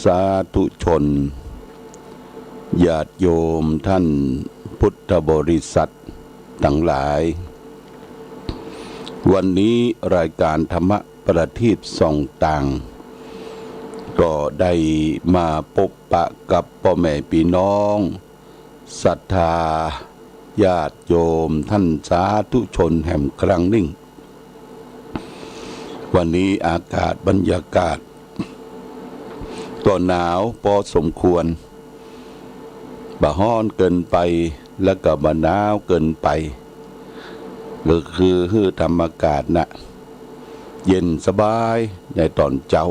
สาธุชนญาติโยมท่านพุทธบริษัททั้งหลายวันนี้รายการธรรมประทีปส่องต่างก็ได้มาพบปะกับพ่อแม่พี่น้องศรัทธาญาติโยมท่านสาธุชนแห่งครั้งหนึ่งวันนี้อากาศบรรยากาศก็หนาวพอสมควรบ่ฮ้อนเกินไปแล้วก็บ่หนาวเกินไปก็คือธรรมอากาศนะเย็นสบายในตอนเจ้า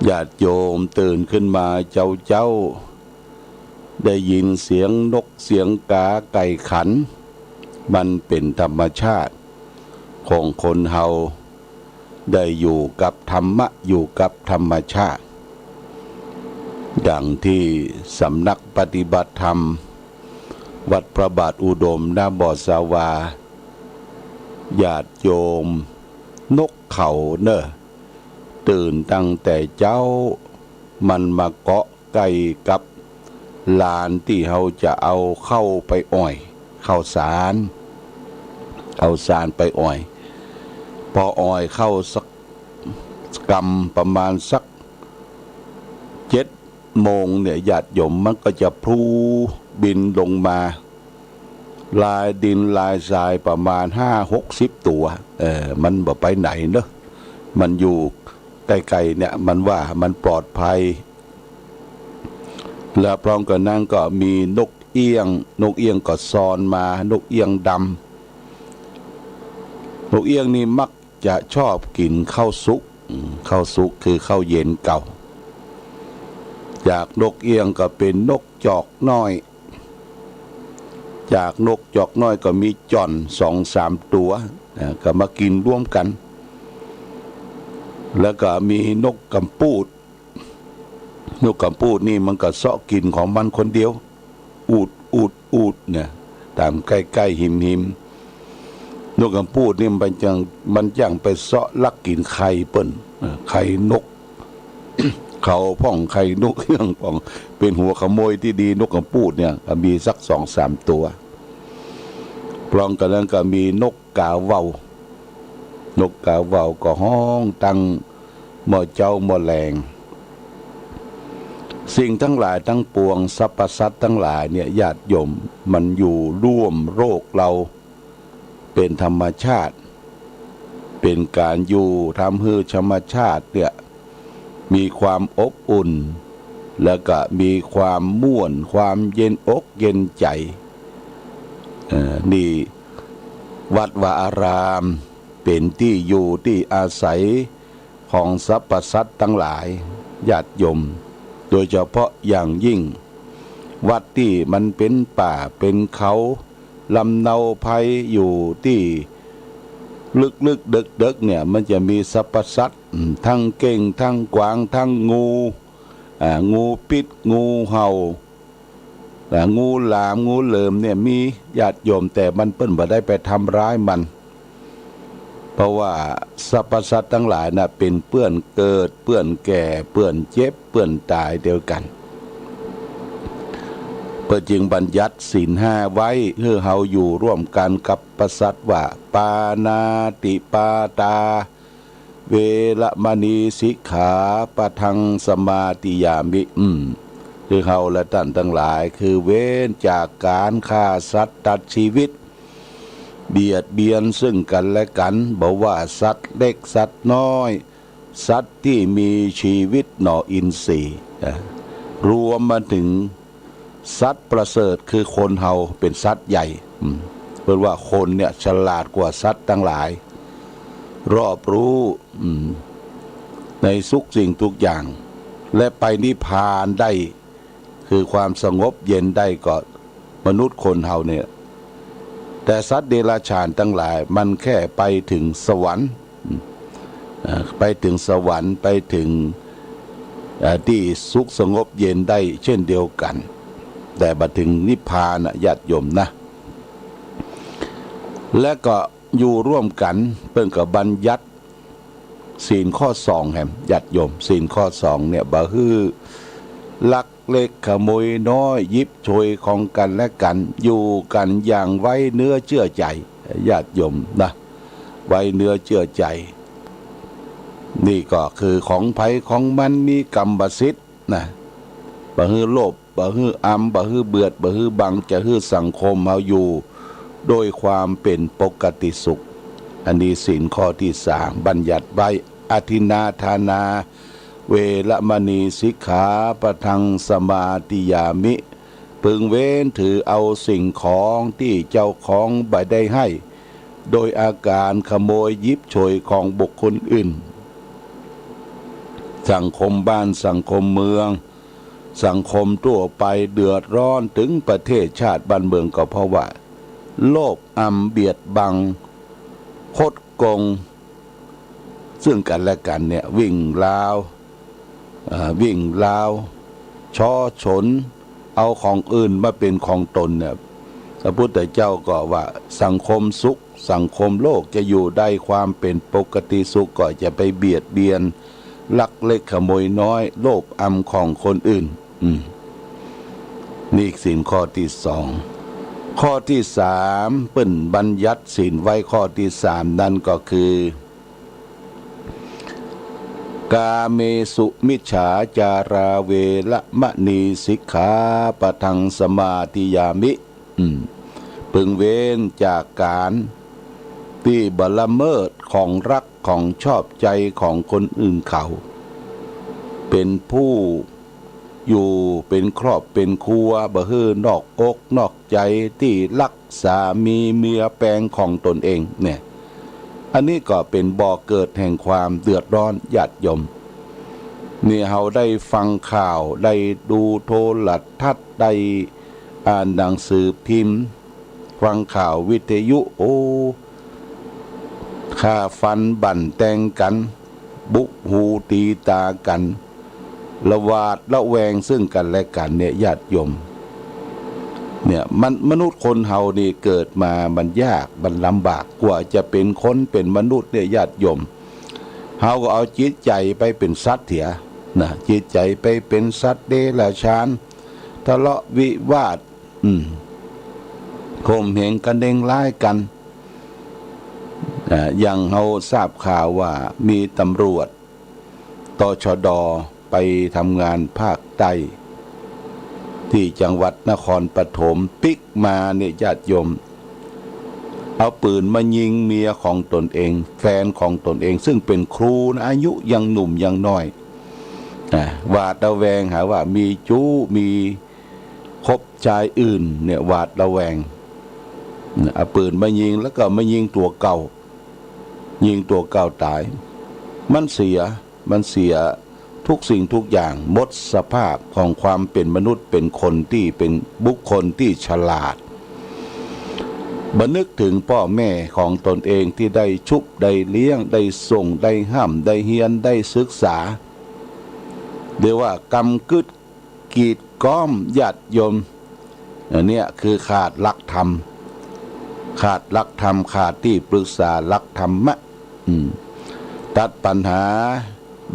ญาติโยมตื่นขึ้นมาเจ้าได้ยินเสียงนกเสียงกาไก่ขันมันเป็นธรรมชาติของคนเฮาได้อยู่กับธรรมะอยู่กับธรรมชาติอย่างที่สำนักปฏิบัติธรรมวัดพระบาทอุดมหน้าบ่อสาวาญาติโยมนกเขาเนอะตื่นตั้งแต่เจ้ามันมาเกาะไก่กับลานที่เขาจะเอาเข้าไปอ้อยเข้าสารไปอ้อยพออ้อยเข้าสักกำประมาณสัก7 โมงเนี่ยญาติโยมมันก็จะพลูบินลงมาลายดินลายทรายประมาณ50-60 ตัวมันบ่ไปไหนเนอะมันอยู่ใกล้ๆเนี่ยมันว่ามันปลอดภัยแล้วพร้อมกันนั้นก็มีนกเอี้ยงก็ซ้อนมานกเอี้ยงดำนกเอี้ยงนี่มักจะชอบกินข้าวสุกคือข้าวเย็นเก่าจากนกเอี้ยงก็เป็นนกจอกน้อยจากนกจอกน้อยก็มีจ่อน2-3 ตัวก็มากินร่วมกันแล้วก็มีนกกำปูดนี่มันก็เสาะกินของมันคนเดียวอูดเนี่ยตามใกล้ๆหิมนกกำปูดนี่มันจังไปเสาะลักกินไข่เปิ้นไข่นก เขาพ่องไข่นกเอี้ยงพ่องเป็นหัวขโมยที่ดีนกกำปูดเนี่ยก็มีสัก2-3 ตัวพร้อมกันนั้นก็มีนกกาเว้าก็ห้องตั้งหม้อเจ้าหม้อแรงสิ่งทั้งหลายทั้งปวงสรรพสัตว์ทั้งหลายเนี่ยญาติโยมมันอยู่ร่วมโลกเราเป็นธรรมชาติเป็นการอยู่ทำให้ธรรมชาติเนี่ยมีความอบอุ่นแล้วก็มีความม่วนความเย็นอกเย็นใจนี่วัดวาอารามเป็นที่อยู่ที่อาศัยของสรรพสัตว์ทั้งหลายญาติโยมโดยเฉพาะอย่างยิ่งวัดที่มันเป็นป่าเป็นเขาลำเนาภัยอยู่ที่ลึกๆดึกเนี่ยมันจะมีสรรพสัตว์ทั้งเก่งทั้งกวางทั้งงูปิดงูเห่างูหลามงูเหลิมเนี่ยมีญาติโยมแต่มันเปิ้นบ่ได้ไปทำร้ายมันเพราะว่าสรรพสัตว์ทั้งหลายน่ะเป็นเปื้อนเกิดเปื้อนแก่เปื้อนเจ็บเปื้อนตายเดียวกันเพื่อจึงบัญญัติศีล 5ไว้เพื่อเฮาอยู่ร่วมกันกับสัตว์ว่าปานาติปาตาเวรมณีสิกขาปะทังสมาติยามิคือเฮาและท่านทั้งหลายคือเว้นจากการฆ่าสัตว์ตัดชีวิตเบียดเบียนซึ่งกันและกันบอกว่าสัตว์เล็กสัตว์น้อยสัตว์ที่มีชีวิตหน่ออินทรีย์รวมมาถึงสัตว์ประเสริฐคือคนเฮาเป็นสัตว์ใหญ่เพราะว่าคนเนี่ยฉลาดกว่าสัตว์ทั้งหลายรอบรู้ในทุกสิ่งทุกอย่างและไปนิพพานได้คือความสงบเย็นได้ก็มนุษย์คนเฮาเนี่ยแต่สัตว์เดรัจฉานทั้งหลายมันแค่ไปถึงสวรรค์ไปถึงสวรรค์ไปถึงที่สุขสงบเย็นได้เช่นเดียวกันแต่บัดถึงนิพพานญาติโยมนะและก็อยู่ร่วมกันเพิ่นก็บัญญัติ ศีลข้อสองแห่งญาติโยมศีลข้อสองเนี่ยบ่ฮือลักเล็กขโมยน้อยยิบโชยของกันและกันอยู่กันอย่างไว้เนื้อเชื่อใจญาติโยมนะไว้เนื้อเชื่อใจนี่ก็คือของไผของมันมีกรรมสิทธิ์นะบ่ฮือโลภบ่ฮืออำบ่ฮือเบือดบ่ฮือบังจะฮือสังคมเฮาอยู่โดยความเป็นปกติสุขอันนี้ศีลข้อที่สามบัญญัติไว้อทินาทานาเวรมณีสิกขาปะทังสมาติยามิพึงเว้นถือเอาสิ่งของที่เจ้าของบ่ได้ให้โดยอาการขโมยยิบโฉยของบุคคลอื่นสังคมบ้านสังคมเมืองสังคมทั่วไปเดือดร้อนถึงประเทศชาติบ้านเมืองก็เพราะว่าโลภอำเบียดบังคดโกงซึ่งกันและกันเนี่ยวิ่งราวช้อฉนเอาของอื่นมาเป็นของตนเนี่ยพระพุทธเจ้าก็ว่าสังคมสุขสังคมโลกจะอยู่ได้ความเป็นปกติสุขก็จะไปเบียดเบียนลักเล็กขโมยน้อยโลภอำของคนอื่นนี่ศีลข้อที่สองข้อที่สามเปิ้นบัญญัติศีลไว้ข้อที่สามนั่นก็คือกาเมสุมิจฉาจาราเวรมณีสิกขาปะทังสมาธิยามิพึงเว้นจากการที่ละเมิดของรักของชอบใจของคนอื่นเขาเป็นผู้อยู่เป็นครอบเป็นครัวบ่ฮื้อนอกอกนอกใจที่รักสามีเมียแปลงของตนเองเนี่ยอันนี้ก็เป็นบ่อเกิดแห่งความเดือดร้อนญาติโยมนี่เราได้ฟังข่าวได้ดูโทรทัศน์ได้อ่านหนังสือพิมพ์ฟังข่าววิทยุฆ่าฟันบั่นแทงกันบุกหูตีตากันละหวาดละแวงซึ่งกันและกันเนี่ยญาติโยมเนี่ยมนุษย์คนเฮานี่เกิดมามันยากมันลำบากกว่าจะเป็นคนเป็นมนุษย์เนี่ยญาติโยมเฮาก็เอาจิตใจไปเป็นสัตว์เถียนะจิตใจไปเป็นสัตว์เดรัจฉานทะเลาะวิวาทข่มเหงกันเด้งร้ายกันอย่างเฮาทราบข่าวว่ามีตำรวจตชด.ไปทำงานภาคใต้ที่จังหวัดนครปฐมปิกมาเนี่ยญาติโยมเอาปืนมายิงเมียของตนเองแฟนของตนเองซึ่งเป็นครูนะอายุยังหนุ่มยังน้อยหวาดระแวงหาว่ามีจู้มีคบชายอื่นเนี่ยหวาดระแวงเอาปืนมายิงแล้วก็มายิงตัวเก่าตายมันเสียทุกสิ่งทุกอย่างหมดสภาพของความเป็นมนุษย์เป็นคนที่เป็นบุคคลที่ฉลาดบันึกถึงพ่อแม่ของตนเองที่ได้ชุบได้เลี้ยงได้ส่งได้ห้ามได้เฮียนได้ศึกษาเรียกว่ากำกึดกีดก้อมญาติโยมเนี่ยคือขาดหลักธรรมขาดที่ปรึกษาหลักธรรมะตัดปัญหา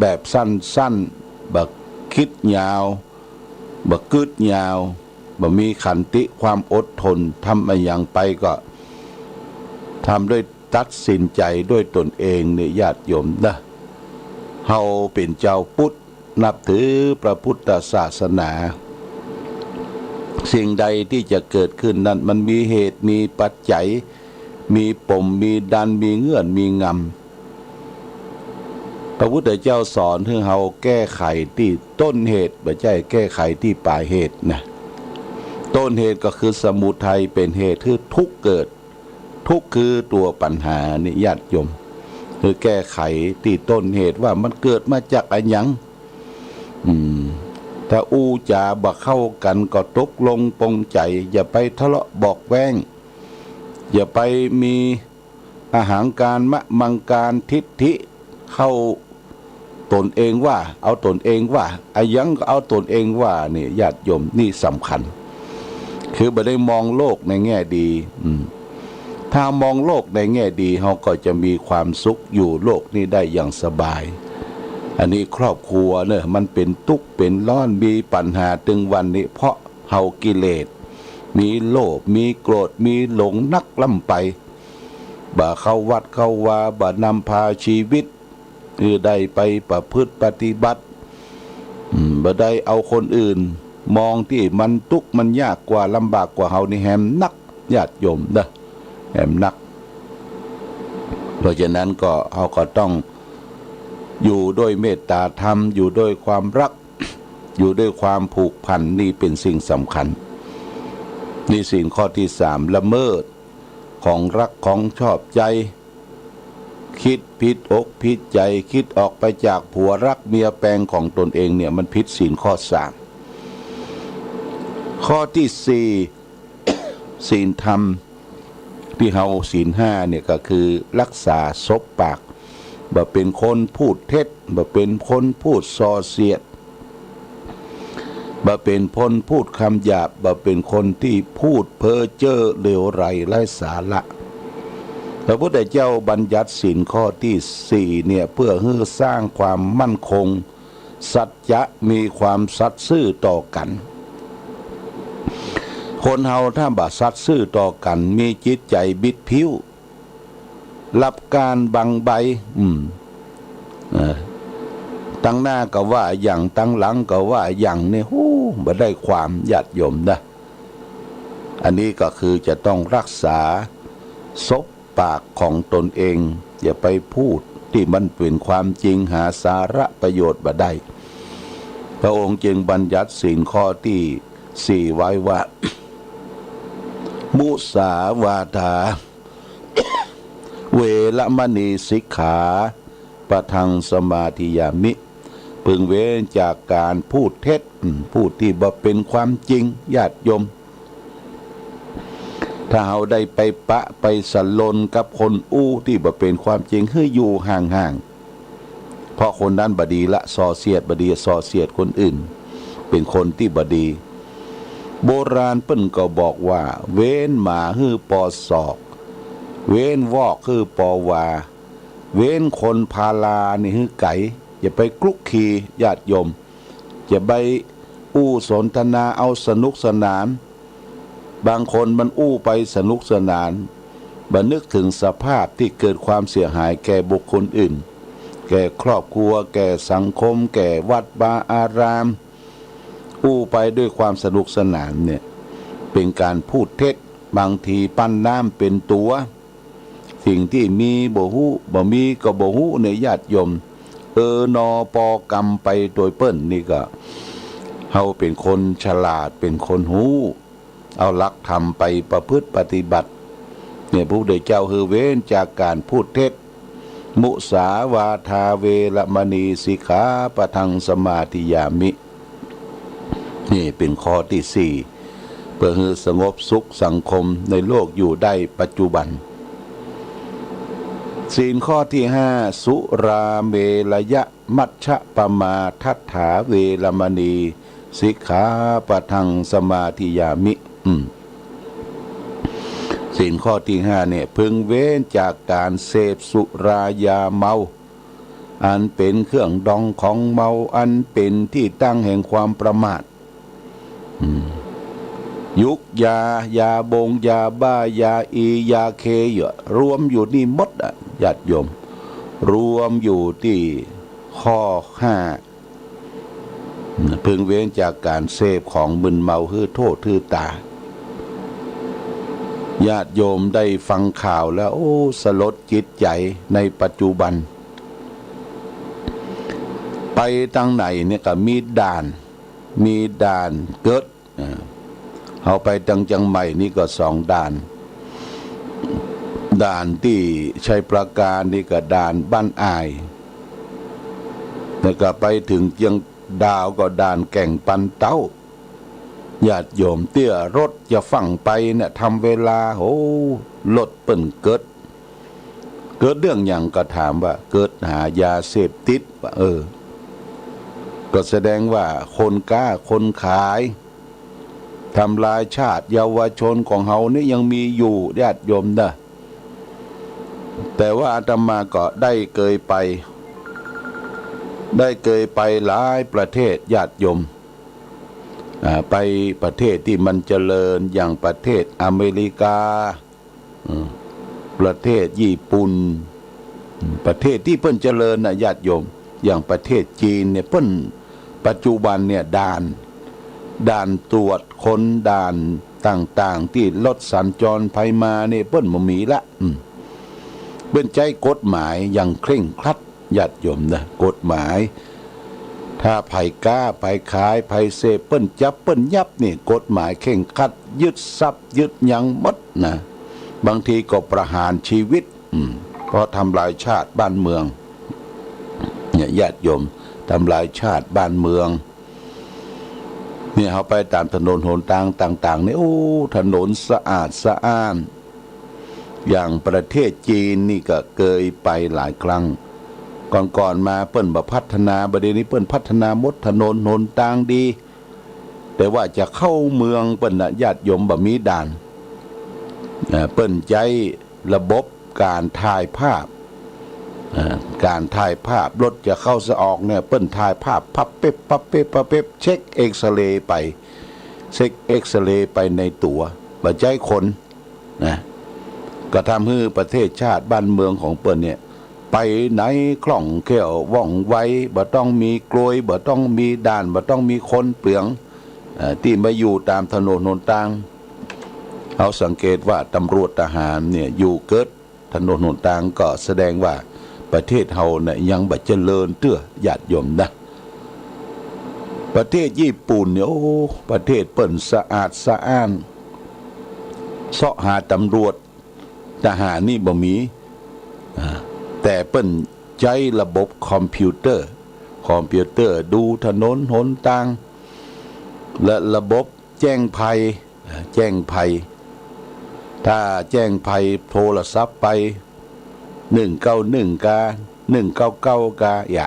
แบบสั้นๆบักคิดยาวบักกึดยาวบัมีขันติความอดทนทำอะไรอย่างไปก็ทำด้วยตัดสินใจด้วยตนเองเนี่ยญาติโยมนะเฮาเป็นเจ้าพุทธนับถือพระพุทธศาสนาสิ่งใดที่จะเกิดขึ้นนั้นมันมีเหตุมีปัจจัยมีปมมีดันมีเงื่อนมีงำพระพุทธเจ้าสอนให้เราแก้ไขที่ต้นเหตุไม่ใช่แก้ไขที่ปลายเหตุนะต้นเหตุก็คือสมุทัยเป็นเหตุคือทุกข์เกิดทุกข์คือตัวปัญหานี่ญาติโยมคือแก้ไขที่ต้นเหตุว่ามันเกิดมาจากอะไรหยังถ้าอู้จาบ่เข้ากันก็ตกลงปงใจอย่าไปทะเลาะบอกแว้งอย่าไปมีอาหารการมะมังการทิฏฐิเข้าตนเองว่าเอาตนเองว่าอายังก็เอาตนเองว่านี่ญาติโยมนี่สำคัญคือบ่ได้มองโลกในแง่ดี ถ้ามองโลกในแง่ดีเราก็จะมีความสุขอยู่โลกนี้ได้อย่างสบายอันนี้ครอบครัวเนี่ยมันเป็นทุกข์เป็นร้อนมีปัญหาถึงวันนี้เพราะเฮากิเลสมีโลภมีโกรธมีหลงนักล่ำไปบ่เข้าวัดเข้าวาบ่นำพาชีวิตได้ไปประพฤติปฏิบัติบ่ได้เอาคนอื่นมองที่มันทุกข์มันยากกว่าลำบากกว่าเฮานี่แหมนักญาติโยมนะแหมนักเพราะฉะนั้นก็เฮาก็ต้องอยู่ด้วยเมตตาธรรมอยู่ด้วยความรักอยู่ด้วยความผูกพันนี่เป็นสิ่งสำคัญนี่สิ่งข้อที่3ละเมิดของรักของชอบใจคิดผิดอกผิดใจคิดออกไปจากผัวรักเมียแปลงของตนเองเนี่ยมันผิดศีลข้อ3ข้อที่4ศีลธรรมที่เฮาศีล5เนี่ยก็คือรักษาซบปากบ่เป็นคนพูดเท็จบ่เป็นคนพูดส่อเสียดบ่เป็นคนพูดคำหยาบบ่เป็นคนที่พูดเพ้อเจ้อเลวไหลไร้สาระพระพุทธเจ้าบัญญัติศีลข้อที่4เนี่ยเพื่อให้สร้างความมั่นคงสัจจะมีความสัตย์ซื่อต่อกันคนเฮาถ้าบ่สัตย์ซื่อต่อกันมีจิตใจบิดผิวรับการบังใบตั้งหน้าก็ว่าอย่างตั้งหลังก็ว่าอย่างนี่บ่ได้ความญาติโยมนะอันนี้ก็คือจะต้องรักษาซบปากของตนเองอย่าไปพูดที่มันเป็นความจริงหาสาระประโยชน์บ่ได้พระองค์จึงบัญญัติศีลข้อที่4ไว้ว่ามุสาวาทาเวรมณีสิกขาปะทังสมาธิยามิพึงเว้นจากการพูดเท็จพูดที่บ่เป็นความจริงญาติโยมถ้าเราได้ไปปะไปสลนกับคนที่บ่เป็นความจริงให้อยู่ห่างๆเพราะคนนั้นบ่ดีละส่อเสียดบ่ดีส่อเสียดคนอื่นเป็นคนที่บ่ดีโบราณเปิ้นก็บอกว่าเว้นหมาฮื้อปอศอกเว้นวอกฮื้อปอวาเว้นคนพาลานี่ฮื้อไก่อย่าไปคลุกคลีญาติโยมอย่าไปสนทนาเอาสนุกสนานบางคนมันไปสนุกสนานบ่นึกถึงสภาพที่เกิดความเสียหายแก่บุคคลอื่นแก่ครอบครัวแก่สังคมแก่วัดวาอารามไปด้วยความสนุกสนานเนี่ยเป็นการพูดเท็จบางทีปั้นน้ำเป็นตัวสิ่งที่มีบ่ฮู้บ่มีก็บ่ฮู้ในญาติโยมนอปอกรรมไปโดยเปิ้นนี่ก็เฮาเป็นคนฉลาดเป็นคนฮู้เอาหลักธรรมไปประพฤติปฏิบัติเนี่ยพระพุทธเจ้าคือเว้นจากการพูดเท็จมุสาวาทาเวรมณีสิกขาปะทังสมาธิยามินี่เป็นข้อที่4เพื่อให้สงบสุขสังคมในโลกอยู่ได้ปัจจุบันศีลข้อที่5สุราเมรยะมัชฌะปมาทัฏฐาเวรมณีสิกขาปะทังสมาธิยามิศีลข้อที่5เนี่ยพึงเว้นจากการเสพสุรายาเมาอันเป็นเครื่องดองของเมาอันเป็นที่ตั้งแห่งความประมาทยุกยาบงยาบ้ายายาเครวมอยู่นี่หมดญาติโยมรวมอยู่ที่ข้อ5พึงเว้นจากการเสพของมึนเมาคือโทษคือตาญาติโยมได้ฟังข่าวแล้วสลดจิตใจในปัจจุบันไปทางไหนเนี่ยก็มีด่านเกิดเอาไปทางจังใหม่นี่ก็2ด่านที่ชัยประการนี่ก็ด่านบ้านอายแล้วก็ไปถึงเจียงดาวก็ด่านแก่งปันเต้าญาติโยมเตี้ยรถจะฝั่งไปเนี่ยทำเวลารถเปิ่นเกิดเรื่องอย่างก็ถามว่าเกิดหายาเสพติดว่าก็แสดงว่าคนกล้าคนขายทำลายชาติเยาวชนของเฮานี่ยังมีอยู่ญาติโยมนะ แต่ว่าอาตมาก็ได้เคยไปหลายประเทศญาติโยมไปประเทศที่มันเจริญอย่างประเทศอเมริกาประเทศญี่ปุ่นประเทศที่เพิ่นเจริญนะญาติโยมอย่างประเทศจีนเนี่ยเพิ่นปัจจุบันเนี่ยด่านตรวจคนด่านต่างๆที่รถสัญจรไปมาเนี่ยเพิ่นบ่มีละเพิ่นใจกฎหมายอย่างเคร่งครัดญาติโยมนะกฎหมายถ้าไผกล้าไผขายไผเสพเปิ้นจับเปิ้นยับนี่กฎหมายเคร่งครัดยึดทรัพย์ยึดหยังหมดนะบางทีก็ประหารชีวิตเพราะทำลายชาติบ้านเมืองเนี่ยญาติโยมทำลายชาติบ้านเมืองเนี่ยเขาไปตามถนนหนทางต่างๆนี่โอ้ถนนสะอาดสะอ้านอย่างประเทศจีนนี่ก็เคยไปหลายครั้งก่อนมาเปิ้นบ่พัฒนาประเดี๋ยวนี้เปิ้นพัฒนาหมดถนนหนทางดีแต่ว่าจะเข้าเมืองเปิ้นญาติโยมบ่มีด่านเปิ้นใจระบบการถ่ายภาพรถจะเข้าจะออกเนี่ยเปิ้นถ่ายภาพพับเป๊บเช็คเอ็กซเรย์ไปในตัวบ่ใจคนนะก็ทำให้ประเทศชาติบ้านเมืองของเปิ้นเนี่ยไปไหนคล่องแคล่วว่องไวบ่ต้องมีกลวยบ่ต้องมีด่านบ่ต้องมีคนเปลืองที่มาอยู่ตามถนนหนทางเอาสังเกตว่าตำรวจทหารเนี่ยอยู่เกิดถนนหนทางก็แสดงว่าประเทศเฮาเนี่ยยังบ่เจริญเตื้อญาติโยมนะประเทศญี่ปุ่นเนี่ยโอ้ประเทศเปิ้นสะอาดสะอ้านเสาะหาตำรวจทหารนี่บ่มีแต่เปิ้นใช้ระบบคอมพิวเตอร์ดูถนนหนทางและระบบแจ้งภัยถ้าแจ้งภัยโทรศัพท์ไป191กา199กาอย่า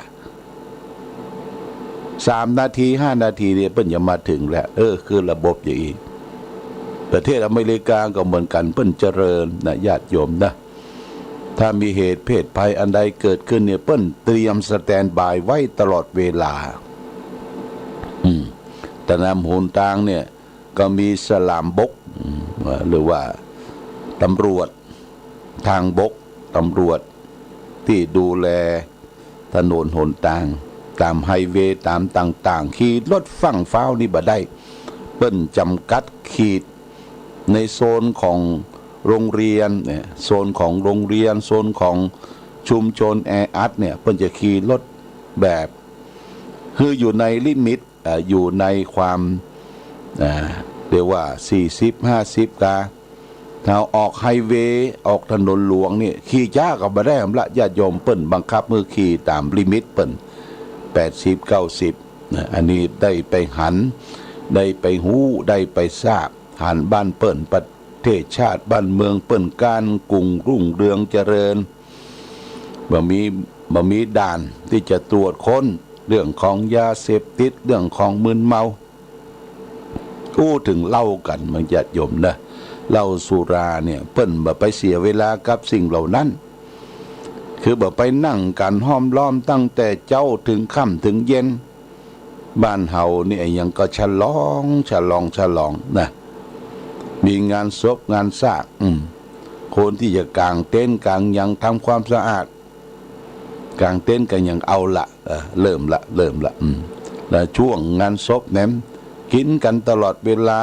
3นาที5นาทีเนี่ยเปิ้นจะมาถึงแล้วคือระบบอย่างนี้ประเทศอเมริกาก็เหมือนกันเปิ้นเจริญนะญาติโยมนะถ้ามีเหตุเพศภัยอันใดเกิดขึ้นเนี่ยเปิ้นเตรียมสแตนด์บายไว้ตลอดเวลาแต่นำหนทางเนี่ยก็มีสลามบกหรือว่าตำรวจทางบกตำรวจที่ดูแลถนนหนทางตามไฮเวย์ตามต่างๆขี่รถฝั่งฟ้าวนี่บ่ได้เปิ้นจำกัดขีดในโซนของโรงเรียนเนี่ยโซนของโรงเรียนโซนของชุมชนแออัดเนี่ยเพิ่นจะขี่รถแบบคืออยู่ในลิมิตอยู่ในความเรียกว่า40-50กาถ้าออกไฮเวย์ออกถนนหลวงนี่ขี่ช้าก็บ่ได้ละญาติโยมเปิ้นบังคับมือขี่ตามลิมิตเปิ้น80-90อันนี้ได้ไปหันได้ไปหูได้ไปทราบหันบ้านเปิ้นประเทศชาติบ้านเมืองเปิ้นการรุ่งเรืองเจริญบ่มีด่านที่จะตรวจค้นเรื่องของยาเสพติดเรื่องของมึนเมาถึงเล่ากันมันญาติโยมนะเหล้าสุราเนี่ยเปิ้นบ่ไปเสียเวลากับสิ่งเหล่านั้นคือบ่ไปนั่งกันห้อมล้อมตั้งแต่เจ้าถึงค่ำถึงเย็นบ้านเฮานี่ยังก็ฉลองนะมีงานศพงานซากคนที่จะกางเต็นท์กางยังทำความสะอาดกางเต็นท์กันยังเอาละเริ่มละแล้วช่วงงานศพแหนมกินกันตลอดเวลา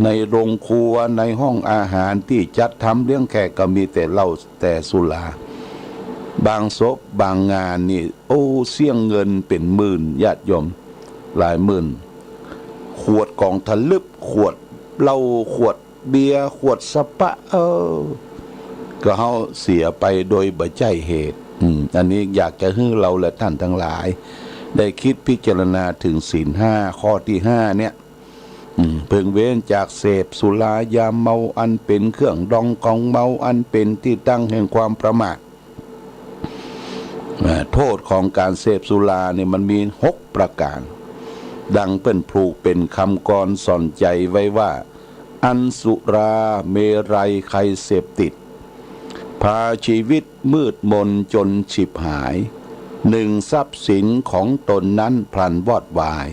ในโรงครัวในห้องอาหารที่จัดทำเลี้ยงแขกก็มีแต่เหล้าแต่สุราบางศพบางงานนี่เสี่ยงเงินเป็นหมื่นญาติโยมหลายหมื่นขวดกองทะลึบขวดเหล้าขวดเบียร์ขวดสปะก็เฮาเสียไปโดยบ่ใจเหตุอันนี้อยากจะให้เราและท่านทั้งหลายได้คิดพิจารณาถึงศีล5ข้อที่5เนี่ยเพิ่งเว้นจากเสพสุรายาเมาอันเป็นเครื่องดองของเมาอันเป็นที่ตั้งแห่งความประมาทโทษของการเสพสุราเนี่ยมันมี6ประการดังเป็นผูกเป็นคำกรสอนใจไว้ว่าอันสุราเมรัยใครเสพติด พาชีวิตมืดมนจนฉิบหายหนึ่งทรัพย์สินของตนนั้นพลันวอดวาย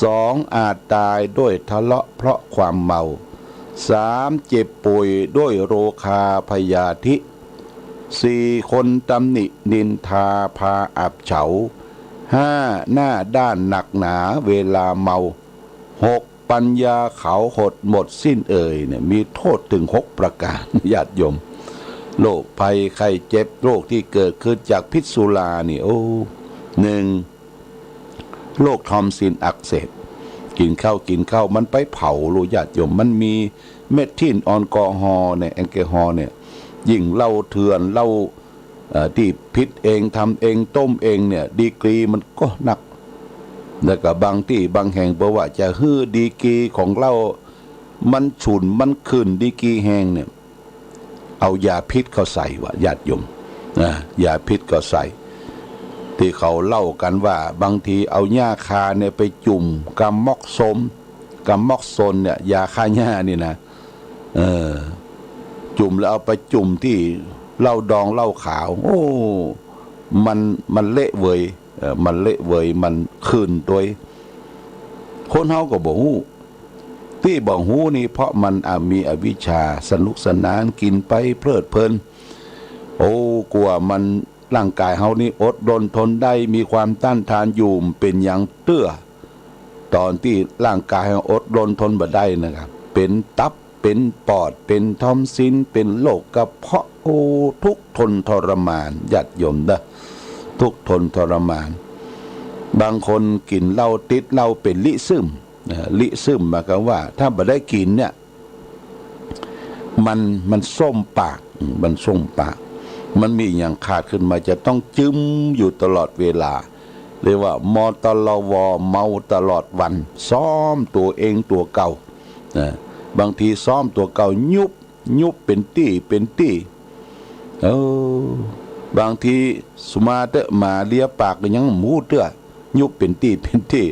สองอาจตายด้วยทะเลาะเพราะความเมาสามเจ็บป่วยด้วยโรคาพยาธิสี่คนตำหนินินทาพาอับเฉาห้าหน้าด้านหนักหนาเวลาเมาหกปัญญาเขาหดหมดสิ้นเนี่ยมีโทษถึง6 ประการญาติโยมโรคภัยไข้เจ็บโรคที่เกิดขึ้นจากพิษสุรานี่หนึ่งโรคทอมซินอักเสบกินข้าวมันไปเผาโลญาติโยมมันมีเมทิลแอลกอฮอล์เนี่ยแอลกอฮอล์เนี่ยยิ่งเหล้าเถื่อนเหล้าที่พิษเองทำเองต้มเองเนี่ยดีกรีมันก็หนักแล้วก็บางที่บางแห่งบอกว่าจะฮื้อดีกรีของเหล้ามันฉุนมันขึ้นดีกรีแห้งเนี่ยเอายาพิษเขาใส่ว่าญาติโยมยาพิษก็ใส่ที่เขาเล่ากันว่าบางทีเอาหญ้าคาเนี่ยไปจุ่มกัมม็อกโซนเนี่ยยาฆ่าหญ้านี่นะจุ่มแล้วเอาไปจุ่มที่เหล้าดองเหล้าขาวมันเละเวยมันคืนตัวคนเฮาก็บ่ฮู้ที่บ่ฮู้นี่เพราะมันมีอวิชชาสนุกสนานกินไปเพลิดเพลินกลัวมันร่างกายเฮานี่อดรนทนได้มีความต้านทานอยู่เป็นอย่างเตื้อตอนที่ร่างกายเฮาอดรนทนบ่ได้นะครับเป็นตับเป็นปอดเป็นทอมซินเป็นโรคกระเพาะทุกทนทรมานญาติโยมนะทุกทนทรมานบางคนกินเหล้าติดเหล้าเป็นลิซึมหมายความว่าถ้าบ่ได้กินเนี่ยมันส้มปากมันมีอย่างขาดขึ้นมาจะต้องจึ้มอยู่ตลอดเวลาเรียกว่ามตลวเมาตลอดวันซ้อมตัวเองตัวเก่าบางทีซ้อมตัวเก่ายุบเป็นตี้บางทีสมาเตอมาเลียปากก็ยังหมูเตื้อยุบเป็นตี้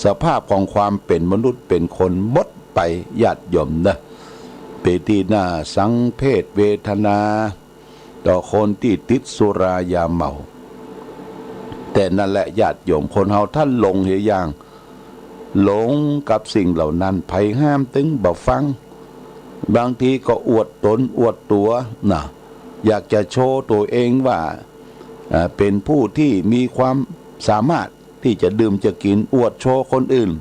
สภาพของความเป็นมนุษย์เป็นคนหมดไปญาติโยมนะเปตีนาสังเพศเวทนาต่อคนที่ติดสุรายาเมาแต่นั่นแหละญาติโยมคนเฮาท่านหลงเหียอย่างหลงกับสิ่งเหล่านั้นไผห้ามตึงบ่ฟังบางทีก็อวดตนอวดตัวอยากจะโชว์ตัวเองว่าเป็นผู้ที่มีความสามารถที่จะดื่มจะกินอวดโชว์คนอื่น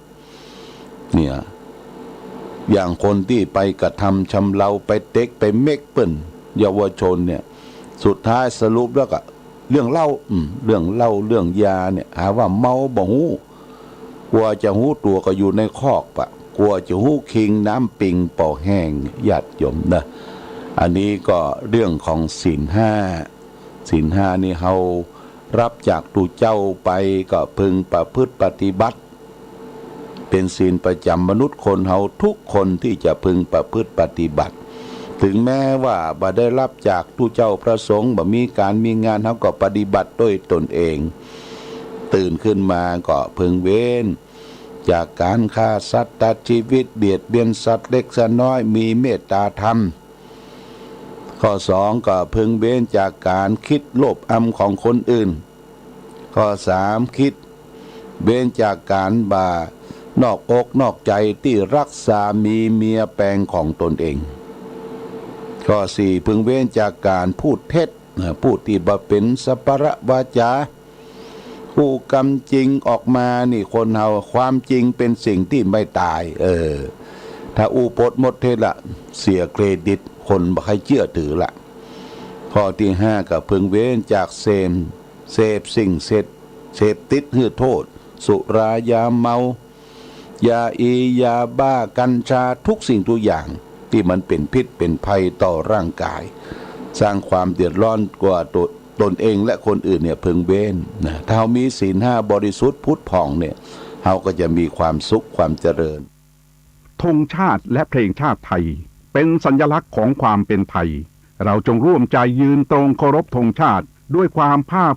เนี่ยอย่างคนที่ไปกระทำชำเราไปเต็กไปเมกเปิ้นเยาวชนเนี่ยสุดท้ายสรุปแล้วก็เรื่องเหล้าเรื่องยาเนี่ยหาว่าเมาบ่ฮู้กลัวจะฮู้ตัวก็อยู่ในคอกปะกลัวจะฮู้คิงน้ำปิงป่อแห้งญาติโยมนะอันนี้ก็เรื่องของศีลห้านี่เฮารับจากตูเจ้าไปก็พึงประพฤติปฏิบัติเป็นศีลประจำมนุษย์คนเฮาทุกคนที่จะพึงประพฤติปฏิบัติถึงแม้ว่าบ่ได้รับจากตูเจ้าพระสงฆ์บ่มีการมีงานเฮาก็ปฏิบัติด้วยตนเองตื่นขึ้นมาก็พึงเว้นจากการฆ่าสัตว์ตัดชีวิตเบียดเบียนสัตว์เล็กสัตว์น้อยมีเมตตาธรรมข้อ2ก็พึงเว้นจากการคิดโลภอำของคนอื่นข้อ3คิดเว้นจากการนอกอกนอกใจที่รักษามีเมียแปลงของตนเองข้อ4พึงเว้นจากการพูดเท็จพูดที่บ่เป็นสัพพะวาจาผู้กำจริงออกมานี่คนเฮาความจริงเป็นสิ่งที่ไม่ตายถ้าอูปดหมดเทละเสียเครดิตคนบ่ใครเชื่อถือละข้อที่5ก็พึงเว้นจากเสพสิ่งเสพติดให้โทษสุรายาเมายายาบ้ากัญชาทุกสิ่งทุกอย่างที่มันเป็นพิษเป็นภัยต่อร่างกายสร้างความเดือดร้อนกว่าตนเองและคนอื่นเนี่ยพึงเว้นนะถ้าเรามีศีล5บริสุทธิ์พุทธผ่องเนี่ยเราก็จะมีความสุขความเจริญธงชาติและเพลงชาติไทยเป็นสัญลักษณ์ของความเป็นไทยเราจงร่วมใจยืนตรงเคารพธงชาติด้วยความภาค